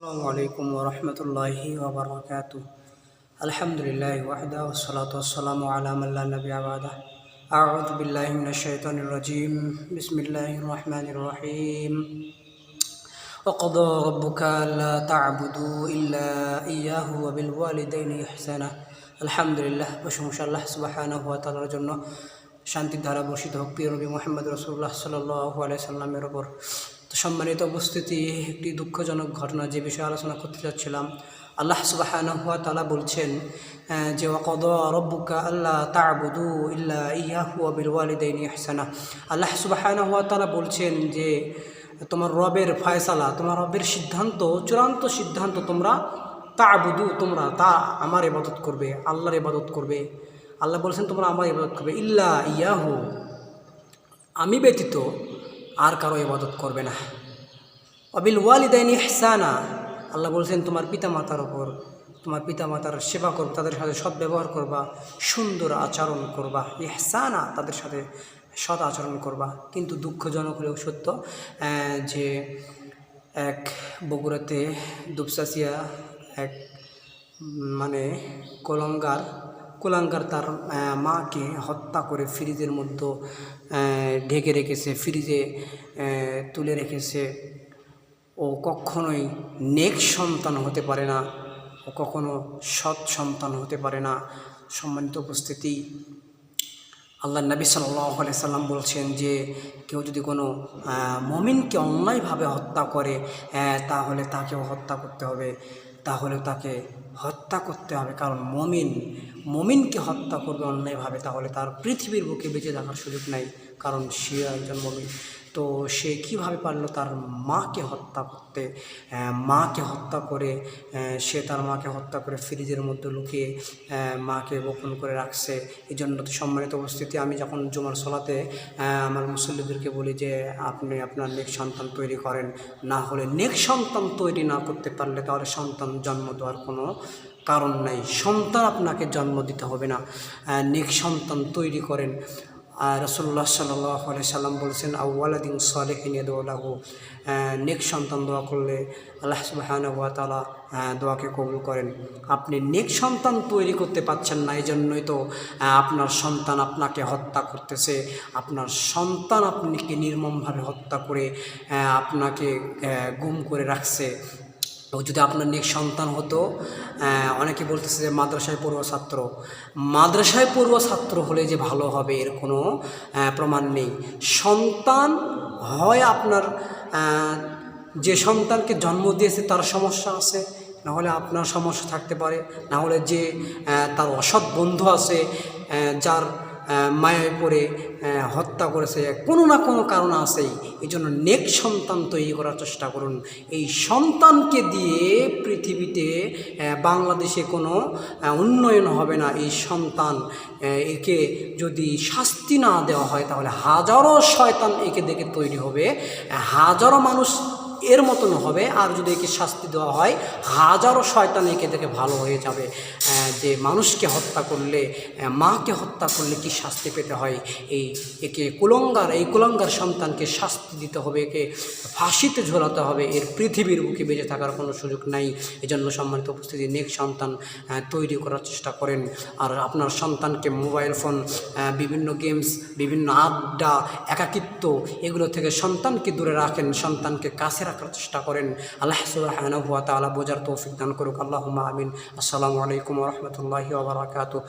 আসসালামু আলাইকুম ওয়া রাহমাতুল্লাহি ওয়া বারাকাতুহু। আলহামদুলিল্লাহি ওয়াহদা ওয়াসসালাতু ওয়াসসালামু আলা মান লা নাবিয়্যা বা'দা। আউযু বিল্লাহি মিনাশ শাইতানির রাজীম। বিসমিল্লাহির রাহমানির রাহিম। ওয়া ক্বাদা রাব্বুকা আল্লা তা'বুদু ইল্লা ইয়্যাহু ওয়া বিল ওয়ালিদাইনি ইহসানা। আলহামদুলিল্লাহ, প্রশংসা আল্লাহ সুবহানাহু ওয়া তাআলার জন্য। শান্তির ধারা বর্ষিত হোক প্রিয় নবী মুহাম্মদ রাসূলুল্লাহ সাল্লাল্লাহু আলাইহি সাল্লামের উপর। তো সম্মানিত উপস্থিতি, একটি দুঃখজনক ঘটনা যে বিষয়ে আলোচনা করতে যাচ্ছিলাম। আল্লাহ সুবহানাহু ওয়া তাআলা বলছেন যে ওয়া ক্বাদা রাব্বুকা আল্লা তা'বুদু ইল্লা ইয়্যাহু ওয়া বিল ওয়ালিদাইনি ইহসানা। আল্লাহ সুবহানাহু ওয়া তাআলা বলছেন যে তোমার রবের ফয়সালা, তোমার রবের সিদ্ধান্ত, চূড়ান্ত সিদ্ধান্ত, তোমরা তা'বুদু, তোমরা আমার ইবাদত করবে, আল্লাহর ইবাদত করবে। আল্লাহ বলছেন তোমরা আমার ইবাদত করবে, ইল্লা ইয়াহু, আমি ব্যতীত আর কারো ইবাদত করবে না। অবিল ওয়ালিদাইনি ইহসানা, আল্লাহ বলছেন তোমার পিতামাতার ওপর, তোমার পিতামাতার সেবা করবে, তাদের সাথে সদ্ব্যবহার করবা, সুন্দর আচরণ করবা, ইহসানা, তাদের সাথে সৎ আচরণ করবা। কিন্তু দুঃখজনক হলেও সত্য যে এক বগুড়াতে দুপচাচিয়া এক কুলাঙ্গার তার মাকে হত্যা করে ফ্রিজের মধ্যে ঢেকে রেখেছে, ফ্রিজে তুলে রেখেছে। ও কখনোই নেক সন্তান হতে পারে না, ও কখনো সৎ সন্তান হতে পারে না। সম্মানিত উপস্থিতি, আল্লাহ নবী সাল্লাল্লাহু আলাইহি সাল্লাম বলছেন যে কেউ যদি কোনো মুমিনকে অন্যায়ভাবে হত্যা করে তাহলে তাকেও হত্যা করতে হবে, কারণ মুমিনকে হত্যা করবে অন্যায়ভাবে, তাহলে তার পৃথিবীর বুকে বেঁচে থাকার সুযোগ নাই, কারণ সে একজন মুমিন। তো সে কিভাবে পারল তার মাকে হত্যা করতে? সে তার মাকে হত্যা করে ফ্রিজের মধ্যে লুকিয়ে মাকে গোপন করে রাখছে। এই জন্য তো সম্মানিত উপস্থিতি, আমি যখন জুমার সলাতে আমার মুসল্লিদেরকে বলি যে আপনি আপনার নেক সন্তান তৈরি করেন, না হলে নেক সন্তান তৈরি না করতে পারলে তাহলে সন্তান জন্ম দেওয়ার কোনো কারণ নাই। সন্তান আপনাকে জন্ম দিতে হবে না, নেক সন্তান তৈরি করেন। রাসূলুল্লাহ সাল্লাল্লাহু আলাইহি সাল্লাম বলেছেন আওয়ালাদিন সালিহিন ইয়াদউ লাহু, নেক সন্তান দোয়া করলে আল্লাহ সুবহানাহু ওয়া তাআলা দোয়াকে কবুল করেন। আপনি নেক সন্তান তৈরি করতে পারছেন না, এই জন্যই তো আপনার সন্তান আপনাকে হত্যা করতেছে। আপনার সন্তান আপনাকে নির্মমভাবে হত্যা করে আপনাকে গুম করে রাখছে। ও যদি আপনার নেক সন্তান হতো, অনেকে বলতেছে যে মাদ্রাসায় পড়ুয়া ছাত্র হলে যে ভালো হবে এর কোনো প্রমাণ নেই। সন্তান হয় আপনার যে সন্তানকে জন্ম দিয়েছে তার সমস্যা আছে, না হলে আপনার সমস্যা থাকতে পারে, না হলে যে তার অসৎ বন্ধু আছে যার মায়ায় পড়ে হত্যা করেছে, কোনো না কোনো কারণ আছেই। এই জন্য নেক সন্তান তৈরি করার চেষ্টা করুন। এই সন্তানকে দিয়ে পৃথিবীতে বাংলাদেশে কোনো উন্নয়ন হবে না। এই সন্তান একে যদি শাস্তি না দেওয়া হয় তাহলে হাজারো শয়তান একে দেখে তৈরি হবে, হাজারো মানুষ এর মতন হবে। আর যদি একে শাস্তি দেওয়া হয় হাজারো শয়তান একে দেখে ভালো হয়ে যাবে। যে মানুষকে হত্যা করলে, মাকে হত্যা করলে কি শাস্তি পেতে হয়, এই কুলাঙ্গার সন্তানকে শাস্তি দিতে হবে, একে ফাঁসিতে ঝোলাতে হবে, এর পৃথিবীর বুকে বেঁচে থাকার কোনো সুযোগ নাই। এজন্য সম্মানিত উপস্থিতি, নেক সন্তান তৈরি করার চেষ্টা করেন। আর আপনার সন্তানকে মোবাইল ফোন, বিভিন্ন গেমস, বিভিন্ন আড্ডা, একাকিত্ব, এগুলো থেকে সন্তানকে দূরে রাখেন, সন্তানকে কাছে রাখার চেষ্টা করেন। আল্লাহ সুবহানাহু ওয়া তাআলা বোঝার তৌফিক দান করুক। আল্লাহুম্মা আমিন। আসসালামু আলাইকুম ওয়া রাহমাতুল্লাহি ওয়া বারাকাতুহু।